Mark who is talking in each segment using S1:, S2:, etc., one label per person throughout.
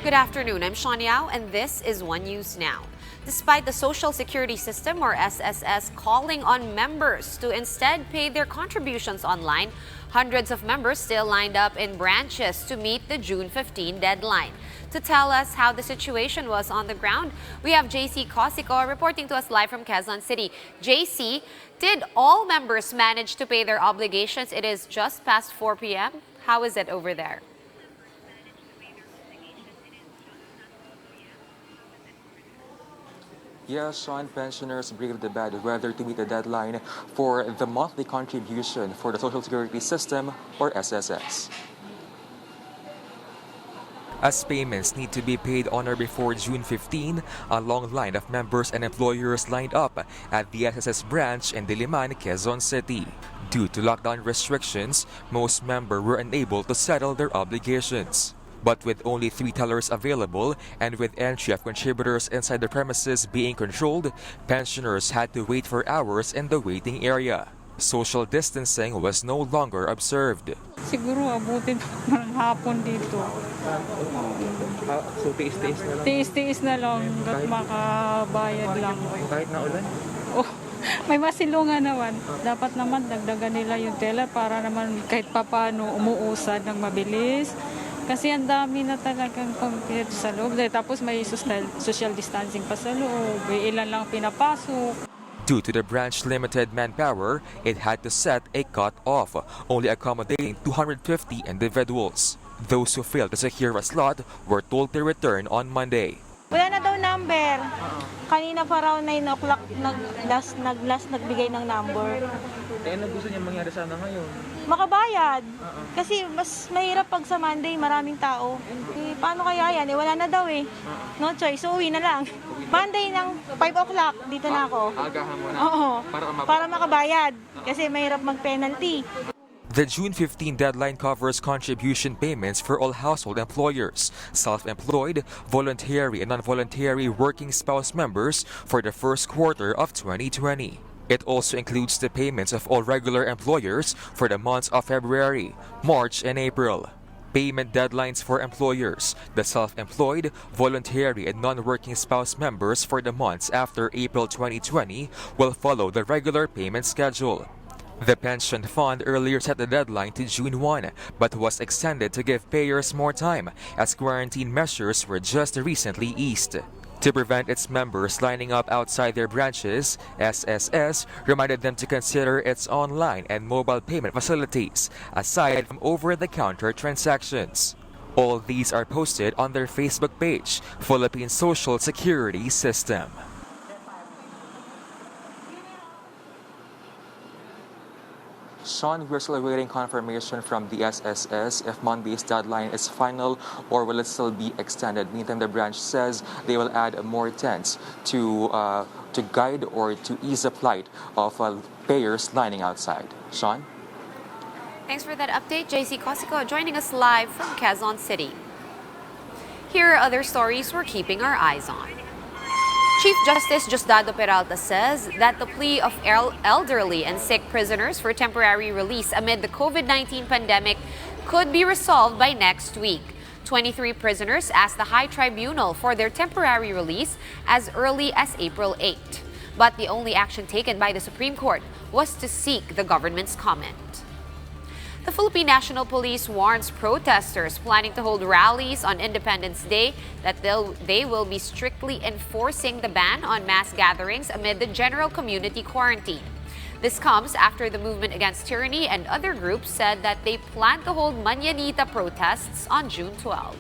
S1: Good afternoon, I'm Sean Yao, and this is One News Now. Despite the Social Security System, or SSS, calling on members to instead pay their contributions online, hundreds of members still lined up in branches to meet the June 15 deadline. To tell us how the situation was on the ground, we have JC Cosico reporting to us live from Quezon City. JC, did all members manage to pay their obligations? It is just past 4 p.m. How is it over there?
S2: Yes, Sean, pensioners braved the bad weather to meet the deadline for the monthly contribution for the Social Security System, or SSS. As payments need to be paid on or before June 15, a long line of members and employers lined up at the SSS branch in Diliman, Quezon City. Due to lockdown restrictions, most members were unable to settle their obligations. But with only 3 tellers available and with entry of contributors inside the premises being controlled, pensioners had to wait for hours in the waiting area. Social distancing was no longer observed.
S3: Siguro abutin ng hapon dito.
S4: So tiis-tiis na lang?
S3: Tiis-tiis na lang at makabayad lang.
S4: Kahit na ulan?
S3: Oh, may masilungan naman. Dapat naman dagdagan nila yung teller para naman kahit papano umuusad ng mabilis. Kasi ang dami na talagang compared sa loob. Tapos may social distancing pa sa loob. May ilan lang pinapasok.
S2: Due to the branch limited manpower, it had to set a cut-off, only accommodating 250 individuals. Those who failed to secure a slot were told to return on Monday.
S5: Wala na daw number. Kanina pa raw 9 o'clock last nagbigay ng number.
S4: Eh, ano gusto niya mangyari sana ngayon?
S5: Makabayad. Kasi mas mahirap pag sa Monday, maraming tao. Eh, paano kaya yan? Eh, wala na daw eh. No choice, uwi na lang. Monday ng 5 o'clock, dito na ako.
S4: Agahan mo na?
S5: Oo.
S4: Para
S5: makabayad. Kasi mahirap mag-penalty.
S2: The June 15 deadline covers contribution payments for all household employers, self-employed, voluntary and non-voluntary working spouse members for the first quarter of 2020. It also includes the payments of all regular employers for the months of February, March, and April. Payment deadlines for employers, the self-employed, voluntary, and non-working spouse members for the months after April 2020 will follow the regular payment schedule. The pension fund earlier set the deadline to June 1, but was extended to give payers more time as quarantine measures were just recently eased. To prevent its members lining up outside their branches, SSS reminded them to consider its online and mobile payment facilities, aside from over-the-counter transactions. All these are posted on their Facebook page, Philippine Social Security System. Sean, we're still awaiting confirmation from the SSS if Monday's deadline is final or will it still be extended. Meantime, the branch says they will add more tents to guide or to ease the plight of payers lining outside. Sean?
S1: Thanks for that update, JC Cosico, joining us live from Quezon City. Here are other stories we're keeping our eyes on. Chief Justice Diosdado Peralta says that the plea of elderly and sick prisoners for temporary release amid the COVID-19 pandemic could be resolved by next week. 23 prisoners asked the High Tribunal for their temporary release as early as April 8. But the only action taken by the Supreme Court was to seek the government's comment. The Philippine National Police warns protesters planning to hold rallies on Independence Day that they will be strictly enforcing the ban on mass gatherings amid the general community quarantine. This comes after the Movement Against Tyranny and other groups said that they plan to hold Mañanita protests on June 12.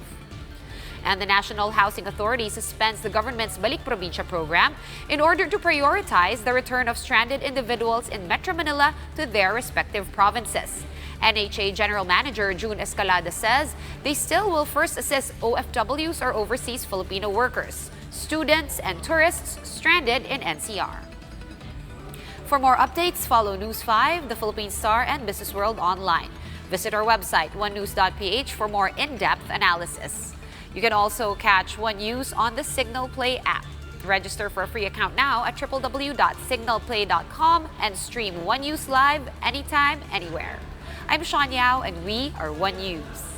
S1: And the National Housing Authority suspends the government's Balik Probinsya program in order to prioritize the return of stranded individuals in Metro Manila to their respective provinces. NHA General Manager June Escalada says they still will first assist OFWs or overseas Filipino workers, students, and tourists stranded in NCR. For more updates, follow News 5, The Philippine Star, and Business World online. Visit our website, onenews.ph, for more in-depth analysis. You can also catch One News on the Signal Play app. Register for a free account now at www.signalplay.com and stream One News live anytime, anywhere. I'm Sean Yao, and we are One News.